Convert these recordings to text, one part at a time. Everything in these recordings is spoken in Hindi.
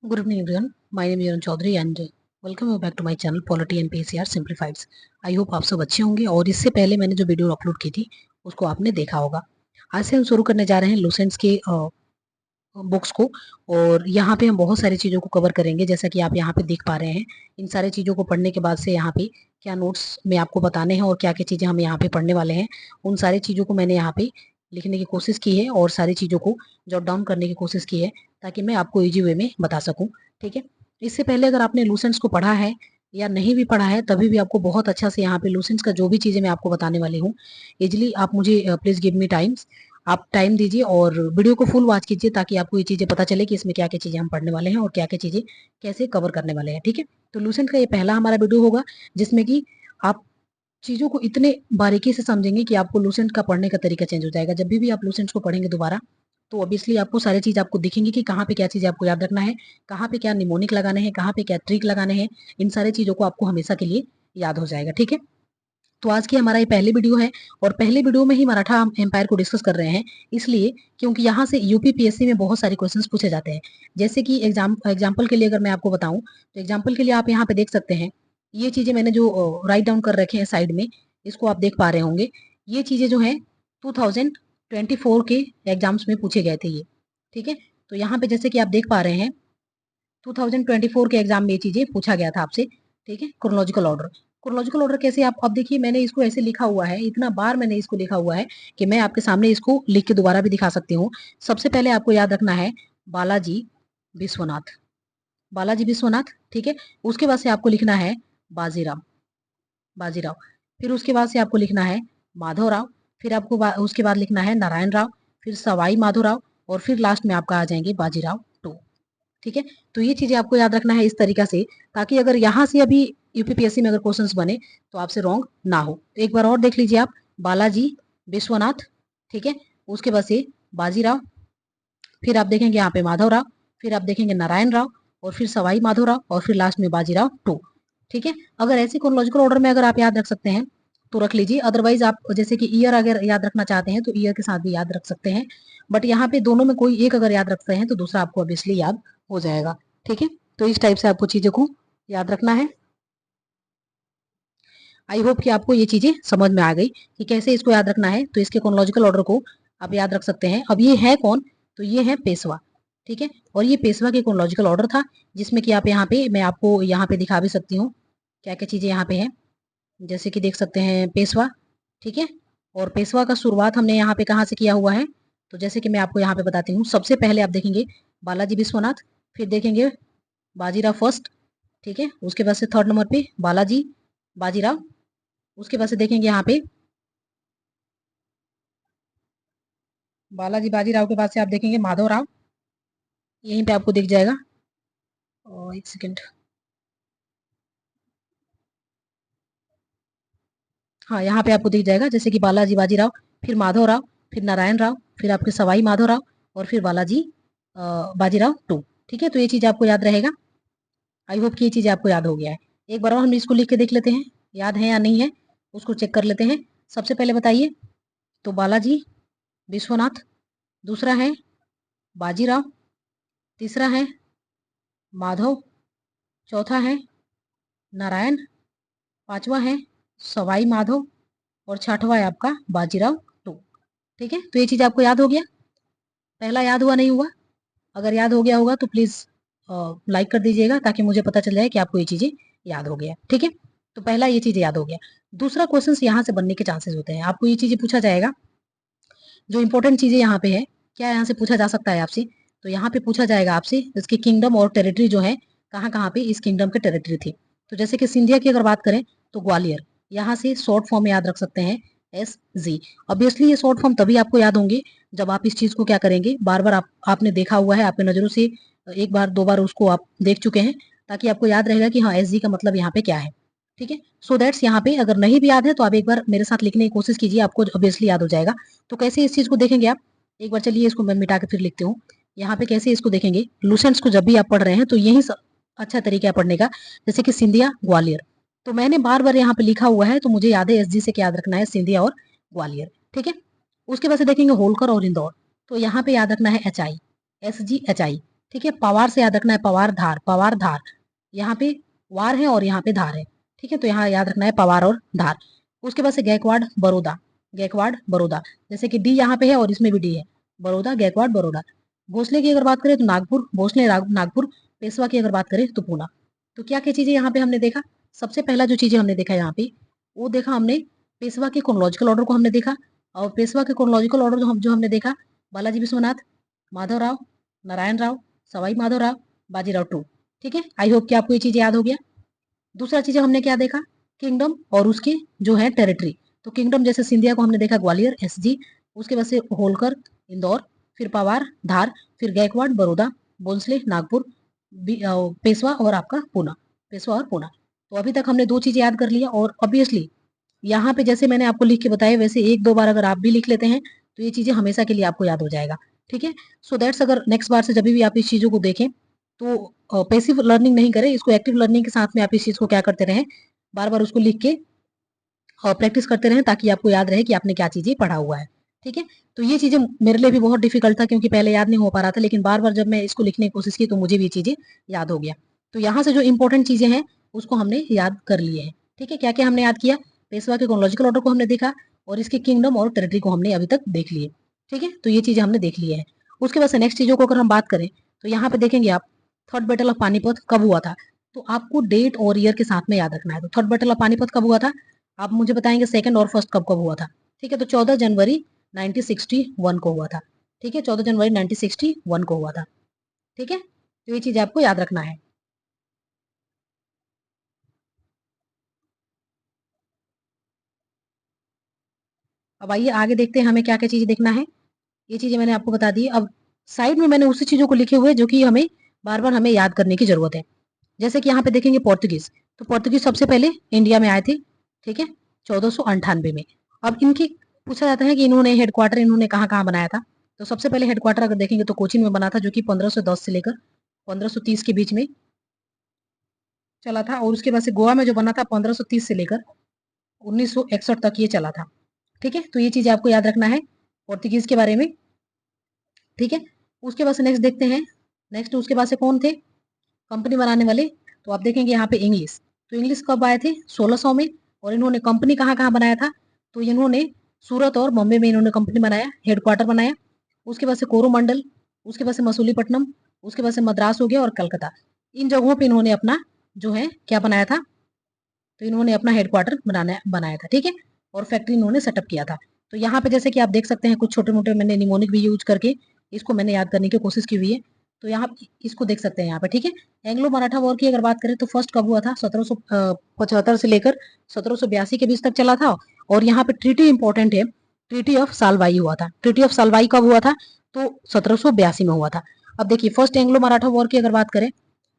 Good evening, everyone. My name is Yaron Chaudhary and welcome you back to my channel Polity and PCR Simplified. I hope आप सब अच्छे होंगे और इससे पहले मैंने जो वीडियो अपलोड की थी उसको आपने देखा होगा। आज से हम शुरू करने जा रहे हैं लुसेंट्स के बुक्स को और यहाँ पे हम बहुत सारी चीज़ों को कवर करेंगे जैसा कि आप यहाँ पे देख पा रहे हैं। इन सारी चीज़ों को पढ़ने के बाद से यहाँ पे क्या नोट्स में आपको बताने हैं और क्या क्या चीज़ें हम यहाँ पे पढ़ने वाले हैं, उन सारी चीज़ों को मैंने यहाँ पे लिखने की कोशिश की है और सारी चीज़ों को जॉट डाउन करने की कोशिश की है ताकि मैं आपको ईजी वे में बता सकूं। ठीक है, इससे पहले अगर आपने लूसेंट्स को पढ़ा है या नहीं भी पढ़ा है तभी भी आपको बहुत अच्छा से यहाँ पे लूसेंट्स का जो भी चीज़ें मैं आपको बताने वाली हूँ इजिली आप मुझे प्लीज़ गिव मी टाइम्स, आप टाइम दीजिए और वीडियो को फुल वॉच कीजिए ताकि आपको ये चीज़ें पता चले कि इसमें क्या क्या चीज़ें हम पढ़ने वाले हैं और क्या क्या चीज़ें कैसे कवर करने वाले हैं। ठीक है, तो लूसेंट का ये पहला हमारा वीडियो होगा जिसमें कि आप चीज़ों को इतने बारीकी से समझेंगे कि आपको लूसेंट का पढ़ने का तरीका चेंज हो जाएगा। जब भी आप लूसेंट्स को पढ़ेंगे दोबारा तो ऑब्वियसली आपको सारी चीज़ आपको दिखेंगी कि कहाँ पे क्या चीज़ आपको याद रखना है, कहाँ पे क्या निमोनिक लगाने हैं, कहाँ पे क्या ट्रिक लगाने हैं, इन सारी चीज़ों को आपको हमेशा के लिए याद हो जाएगा। ठीक है, तो आज की हमारा ये पहली वीडियो है और पहले वीडियो में ही मराठा एम्पायर को डिस्कस कर रहे हैं इसलिए क्योंकि यहाँ से यूपीपीएससी में बहुत सारे क्वेश्चंस पूछे जाते हैं। जैसे कि एग्जाम्पल के लिए अगर मैं आपको बताऊं तो एग्जाम्पल के लिए आप यहाँ पे देख सकते हैं, ये चीजें मैंने जो राइट डाउन कर रखे हैं साइड में, इसको आप देख पा रहे होंगे। ये चीजें जो है 2024 के एग्जाम्स में पूछे गए थे ये। ठीक है, तो यहाँ पे जैसे कि आप देख पा रहे हैं 2024 के एग्जाम में ये चीजें पूछा गया था आपसे। ठीक है, क्रोनोलॉजिकल ऑर्डर, क्रोनोलॉजिकल ऑर्डर कैसे आप अब देखिए मैंने इसको ऐसे लिखा हुआ है, इतना बार मैंने इसको लिखा हुआ है कि मैं आपके सामने इसको लिख के दोबारा भी दिखा सकती हूँ। सबसे पहले आपको याद रखना है बालाजी विश्वनाथ, बालाजी विश्वनाथ। ठीक है, उसके बाद से आपको लिखना है बाजीराव, बाजीराव। फिर उसके बाद से आपको लिखना है माधवराव, फिर आपको उसके बाद लिखना है नारायण राव, फिर सवाई माधोराव और फिर लास्ट में आपका आ जाएंगे बाजीराव टू। ठीक है, तो ये चीजें आपको याद रखना है इस तरीका से ताकि अगर यहाँ से अभी यूपीपीएससी में अगर क्वेश्चंस बने तो आपसे रॉन्ग ना हो। तो एक बार और देख लीजिए आप, बालाजी विश्वनाथ, ठीक है, उसके बाद से बाजीराव, फिर आप देखेंगे यहाँ पे माधवराव, फिर आप देखेंगे नारायण राव और फिर सवाई माधोराव और फिर लास्ट में बाजीराव टू। ठीक है, अगर ऐसे क्रोनोलॉजिकल ऑर्डर में अगर आप याद रख सकते हैं तो रख लीजिए, अदरवाइज आप जैसे कि ईयर अगर याद रखना चाहते हैं तो ईयर के साथ भी याद रख सकते हैं, बट यहाँ पे दोनों में कोई एक अगर याद रखते हैं तो दूसरा आपको ऑब्वियसली याद हो जाएगा। ठीक है, तो इस टाइप से आपको चीजों को याद रखना है। आई होप कि आपको ये चीजें समझ में आ गई कि कैसे इसको याद रखना है। तो इसके क्रोनोलॉजिकल ऑर्डर को आप याद रख सकते हैं। अब ये है कौन, तो ये है पेशवा। ठीक है, और ये पेशवा के क्रोनोलॉजिकल ऑर्डर था जिसमें कि आप यहाँ पे मैं आपको यहाँ पे दिखा भी सकती हूँ क्या क्या चीजें यहाँ पे है। जैसे कि देख सकते हैं पेशवा, ठीक है, और पेशवा का शुरुआत हमने यहाँ पे कहाँ से किया हुआ है, तो जैसे कि मैं आपको यहाँ पे बताती हूँ। सबसे पहले आप देखेंगे बालाजी विश्वनाथ, फिर देखेंगे बाजीराव फर्स्ट, ठीक है, उसके बाद से थर्ड नंबर पे बालाजी बाजीराव, उसके बाद से देखेंगे यहाँ पे बालाजी बाजीराव के बाद से आप देखेंगे माधवराव, यहीं पे आपको दिख जाएगा। और एक सेकेंड, हाँ यहाँ पे आपको दिख जाएगा जैसे कि बालाजी बाजीराव, फिर माधवराव, फिर नारायण राव, फिर आपके सवाई माधवराव और फिर बालाजी बाजीराव टू। ठीक है, तो ये चीज आपको याद रहेगा। आई होप कि ये चीज आपको याद हो गया है। एक बार और हम इसको लिख के देख लेते हैं याद है या नहीं है, उसको चेक कर लेते हैं। सबसे पहले बताइए, तो बालाजी विश्वनाथ, दूसरा है बाजीराव, तीसरा है माधव, चौथा है नारायण, पांचवा है सवाई माधव और छठवा है आपका बाजीराव टू। ठीक है, तो ये चीज आपको याद हो गया। पहला याद हुआ नहीं हुआ, अगर याद हो गया होगा तो प्लीज लाइक कर दीजिएगा ताकि मुझे पता चल जाए कि आपको ये चीजें याद हो गया। ठीक है, तो पहला ये चीजें याद हो गया। दूसरा क्वेश्चन यहाँ से बनने के चांसेस होते हैं, आपको ये चीजें पूछा जाएगा। जो इंपॉर्टेंट चीजें यहाँ पे है, क्या यहाँ से पूछा जा सकता है आपसे, तो यहाँ पे पूछा जाएगा आपसे इसकी किंगडम और टेरिटरी जो है, कहाँ कहाँ पे इस किंगडम के टेरिटरी थी। तो जैसे कि सिंधिया की अगर बात करें तो ग्वालियर, यहाँ से शॉर्ट फॉर्म में याद रख सकते हैं SG। ऑब्वियसली ये शॉर्ट फॉर्म तभी आपको याद होंगे जब आप इस चीज को क्या करेंगे, बार बार आपने देखा हुआ है, आपके नजरों से एक बार दो बार उसको आप देख चुके हैं, ताकि आपको याद रहेगा कि हाँ SG का मतलब यहाँ पे क्या है। ठीक है, सो दैट्स यहाँ पे अगर नहीं भी याद है तो आप एक बार मेरे साथ लिखने की कोशिश कीजिए, आपको ऑब्वियसली याद हो जाएगा। तो कैसे इस चीज को देखेंगे आप, एक बार चलिए इसको मैं मिटा के फिर लिखती हूँ। यहाँ पे कैसे इसको देखेंगे, लूसेंट्स को जब भी आप पढ़ रहे हैं तो यही अच्छा तरीका है पढ़ने का। जैसे कि सिंधिया ग्वालियर, तो मैंने बार बार यहाँ पे लिखा हुआ है तो मुझे याद है SG से क्या याद रखना है, सिंधिया और ग्वालियर। ठीक है, उसके बाद से देखेंगे होलकर और इंदौर, तो यहाँ पे याद रखना है HI, SG HI। ठीक है, पवार से याद रखना है, पवार धार, पवार धार, यहाँ पे वार है और यहाँ पे धार है। ठीक है, तो यहाँ याद रखना है पवार और धार। उसके बाद से गायकवाड़ बड़ौदा, गायकवाड़ बड़ौदा, जैसे कि डी यहाँ पे है और इसमें भी डी है, बड़ौदा गायकवाड़ बड़ौदा। भोसले की अगर बात करें तो नागपुर, भोसले नागपुर। पेशवा की अगर बात करें तो पूना। तो क्या क्या चीजें यहाँ पे हमने देखा, सबसे पहला जो चीजें हमने देखा यहाँ पे, वो देखा हमने पेशवा के क्रोनोलॉजिकल ऑर्डर को हमने देखा। और पेशवा के क्रोनोलॉजिकल ऑर्डर जो हमने देखा, बालाजी विश्वनाथ, माधवराव, नारायण राव, सवाई माधवराव, बाजीराव टू। ठीक है, आई होप कि आपको ये चीज याद हो गया। दूसरा चीज हमने क्या देखा, किंगडम और उसके जो है टेरिटरी। तो किंगडम जैसे सिंधिया को हमने देखा ग्वालियर एसजी, उसके बाद से होलकर इंदौर, फिर पवार धार, फिर गायकवाड़ बड़ौदा, भोसले नागपुर, पेशवा और आपका पूना, पेशवा और पूना। तो अभी तक हमने 2 चीजें याद कर लिया। और ऑब्वियसली यहाँ पे जैसे मैंने आपको लिख के बताया वैसे 1-2 बार अगर आप भी लिख लेते हैं तो ये चीजें हमेशा के लिए आपको याद हो जाएगा। ठीक है, सो दैट्स अगर नेक्स्ट बार से जब भी आप इस चीजों को देखें तो पैसिव लर्निंग नहीं करें, इसको एक्टिव लर्निंग के साथ में आप इस चीज को क्या करते रहें, बार बार उसको लिख के और प्रैक्टिस करते रहें ताकि आपको याद रहे कि आपने क्या चीजें पढ़ा हुआ है। ठीक है, तो ये चीजें मेरे लिए भी बहुत डिफिकल्ट था क्योंकि पहले याद नहीं हो पा रहा था, लेकिन बार बार जब मैं इसको लिखने की कोशिश की तो मुझे भी चीजें याद हो गया। तो यहाँ से जो इंपॉर्टेंट चीजें हैं उसको हमने याद कर लिए हैं। ठीक है, क्या क्या हमने याद किया, पेशवा के क्रोनोलॉजिकल ऑर्डर को हमने देखा और इसके किंगडम और टेरिटरी को हमने अभी तक देख लिए। ठीक है, तो ये चीजें हमने देख लिए हैं। उसके बाद से नेक्स्ट चीजों को अगर हम बात करें तो यहाँ पे देखेंगे आप, थर्ड बैटल ऑफ पानीपत कब हुआ था, तो आपको डेट और ईयर के साथ में याद रखना है। तो थर्ड बैटल ऑफ पानीपत कब हुआ था, आप मुझे बताएंगे सेकंड और फर्स्ट कब कब हुआ था। ठीक है, तो 14 जनवरी 1961 को हुआ था। ठीक है, 14 जनवरी 1961 को हुआ था। ठीक है, तो ये चीज आपको याद रखना है। अब आइए आगे देखते हैं हमें क्या क्या चीज देखना है। ये चीजें मैंने आपको बता दी। अब साइड में मैंने उसी चीजों को लिखे हुए जो कि हमें बार बार हमें याद करने की जरूरत है। जैसे कि यहाँ पे देखेंगे पोर्तुगीज, तो पोर्तुगीज सबसे पहले इंडिया में आए थे। ठीक है, 1498 में। अब इनकी पूछा जाता है कि इन्होंने हेडक्वार्टर इन्होंने कहाँ कहाँ बनाया था। तो सबसे पहले हेडक्वार्टर अगर देखेंगे तो कोचीन में बना था, जो कि 1510 से लेकर 1530 के बीच में चला था। और उसके बाद से गोवा में जो बना था 1530 से लेकर 1961 तक ये चला था। ठीक है, तो ये चीज आपको याद रखना है पोर्तुगीज के बारे में। ठीक है, उसके बाद से नेक्स्ट देखते हैं। नेक्स्ट उसके बाद से कौन थे कंपनी बनाने वाले, तो आप देखेंगे यहाँ पे इंग्लिश। तो इंग्लिश कब आए थे, 1600 में। और इन्होंने कंपनी कहाँ कहाँ बनाया था, तो इन्होंने सूरत और बॉम्बे में इन्होंने कंपनी बनाया, हेडक्वार्टर बनाया। उसके बाद से कोरोमंडल, उसके बाद से मसूलीपट्टनम, उसके बाद से मद्रास हो गया और कलकत्ता। इन जगहों पे इन्होंने अपना जो है क्या बनाया था, तो इन्होंने अपना हेडक्वार्टर बनाया था। ठीक है, और फैक्ट्री इन्होंने सेटअप किया था। तो यहाँ पे जैसे कि आप देख सकते हैं कुछ छोटे मोटे मैंने निमोनिक भी यूज करके इसको मैंने याद करने की कोशिश की हुई है। तो यहाँ इसको देख सकते हैं यहाँ पे। ठीक है, एंग्लो मराठा वॉर की अगर बात करें तो फर्स्ट कब हुआ था, 1775 से लेकर 1782 के बीच तक चला था। और यहाँ पे ट्रीटी इंपॉर्टेंट है, ट्रीटी ऑफ सालवाई हुआ था। ट्रीटी ऑफ सालवाई कब हुआ था, तो 1782 में हुआ था। अब देखिए फर्स्ट एंग्लो मराठा वॉर की अगर बात करें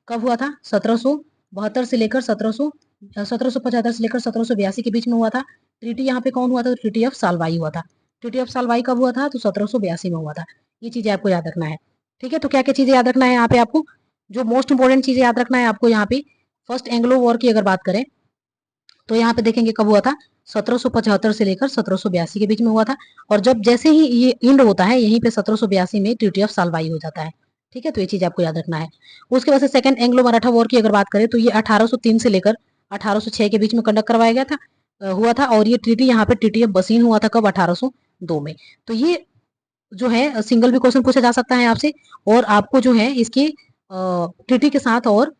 कब हुआ था, 1772 से लेकर 1775 से लेकर 1782 के बीच में हुआ था। ट्रीटी यहाँ पे कौन हुआ था, तो ट्रीटी ऑफ सालवाई हुआ था। ट्रीटी ऑफ सालवाई कब हुआ था, तो 1782 में हुआ था। ये चीजें आपको याद रखना है। ठीक है, तो क्या क्या चीजें याद रखना है यहाँ पे आपको, जो मोस्ट इंपोर्टेंट चीजें याद रखना है आपको यहाँ पे। फर्स्ट एंग्लो वॉर की अगर बात करें तो यहाँ पे देखेंगे कब हुआ था, 1775 से लेकर 1782 के बीच में हुआ था। और जब जैसे ही ये इंड होता है यहीं पे 1782 में ट्रीटी ऑफ सालवाई हो जाता है। ठीक है, तो ये चीज आपको याद रखना है। उसके बाद से सेकंड एंग्लो मराठा वॉर की अगर बात करें तो ये 1803 से लेकर 1806 के बीच में कंडक्ट करवाया गया था, हुआ था। और ये ट्रीटी यहाँ पे ट्रीटी ऑफ बसीन हुआ था कब, 1802 में। तो ये जो है सिंगल भी क्वेश्चन पूछा जा सकता है आपसे। और आपको जो है इसकी ट्रीटी के साथ और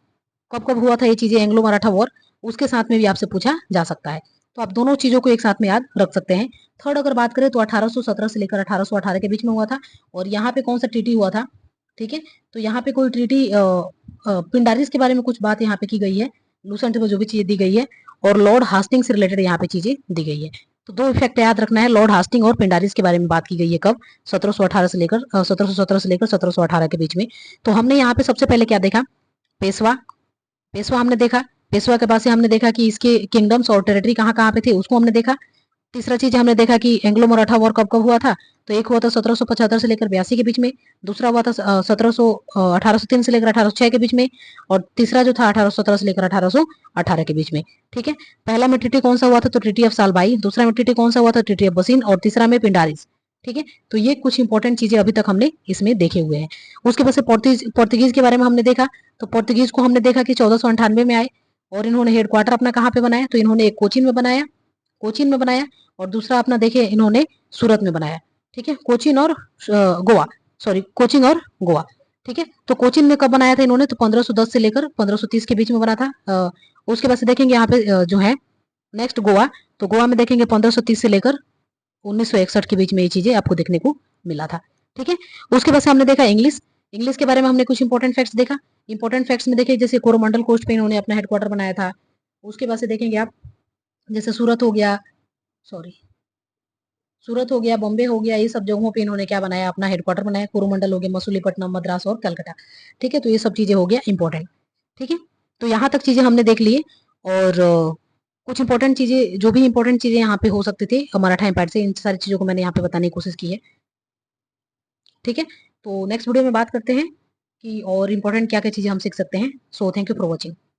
कब कब हुआ था ये चीजें एंग्लो मराठा वॉर, उसके साथ में भी आपसे पूछा जा सकता है। तो आप दोनों चीजों को एक साथ में याद रख सकते हैं। थर्ड अगर बात करें तो 1817 से लेकर 1818 के बीच में हुआ था। और यहाँ पे कौन सा ट्रीटी हुआ था, ठीक है, तो यहाँ पे कोई ट्रीटी पिंडारिस के बारे में कुछ बात यहाँ पे की गई है, लूसेंट में जो भी चीजें दी गई है। और लॉर्ड हास्टिंग से रिलेटेड यहाँ पे चीजें दी गई है। तो 2 इफेक्ट याद रखना है, लॉर्ड हास्टिंग और पिंडारिस के बारे में बात की गई है कब, 1718 से लेकर 1717 से लेकर 1718 के बीच में। तो हमने यहाँ पे सबसे पहले क्या देखा, पेशवा, पेशवा हमने देखा। पेशवा के पास से हमने देखा कि इसके किंगडम्स और टेरिटरी कहाँ कहाँ पे थे, उसको हमने देखा। तीसरा चीज हमने देखा कि एंग्लो मराठा वॉर कब कब हुआ था, तो एक हुआ था 1775 से लेकर 82 के बीच में। दूसरा हुआ था 1803 से लेकर 1806 के बीच में। और तीसरा जो था 1817 से लेकर 1818 के बीच में। ठीक है, पहला में ट्रीटी कौन सा हुआ था, तो ट्रीटी ऑफ सालबाई। दूसरा में ट्रीटी कौन सा हुआ था, ट्रीटी ऑफ बसीन। और तीसरा में पिंडारिस। ठीक है, तो ये कुछ इंपॉर्टेंट चीजें अभी तक हमने इसमें देखे हुए हैं। उसके बाद से पोर्तुगीज के बारे में हमने देखा। तो पोर्तुगीज को हमने देखा कि 1498 में आए और इन्होंने हेडक्वार्टर अपना कहाँ पे बनाया, तो इन्होंने एक कोचीन में बनाया, और दूसरा अपना देखे इन्होंने सूरत में बनाया। ठीक है, कोचीन और गोवा, सॉरी कोचिन और गोवा। ठीक है, तो कोचिन में कब बनाया था इन्होंने, तो 1510 से लेकर 1530 के बीच में बना था। उसके बाद से देखेंगे यहाँ पे जो है नेक्स्ट गोवा, तो गोवा में देखेंगे 1530 से लेकर 1961 के बीच में ये चीजें आपको देखने को मिला था। ठीक है, उसके बाद से हमने देखा इंग्लिश। इंग्लिश के बारे में हमने कुछ इंपॉर्टेंट फैक्ट्स देखा। इंपॉर्टेंट फैक्ट्स में देखिए जैसे कोरोमंडल कोस्ट पे इन्होंने अपना हेडक्वार्टर बनाया था। उसके बाद से देखेंगे आप जैसे सूरत हो गया, सॉरी सूरत हो गया, बॉम्बे हो गया, ये सब जगहों पे इन्होंने क्या बनाया, अपना हेडक्वार्टर बनाया। कोरोमंडल हो गया, मसूलीपट्टनम, मद्रास और कलकत्ता। ठीक है, तो ये सब चीजें हो गया इंपॉर्टेंट। ठीक है, तो यहाँ तक चीजें हमने देख लिए। और कुछ इंपॉर्टेंट चीजें, जो भी इंपॉर्टेंट चीजें यहाँ पे हो सकती थी मराठा एम्पायर से, इन सारी चीजों को मैंने यहाँ पे बताने की कोशिश की है। ठीक है, तो नेक्स्ट वीडियो में बात करते हैं कि और इंपॉर्टेंट क्या क्या चीजें हम सीख सकते हैं। So thank you for watching.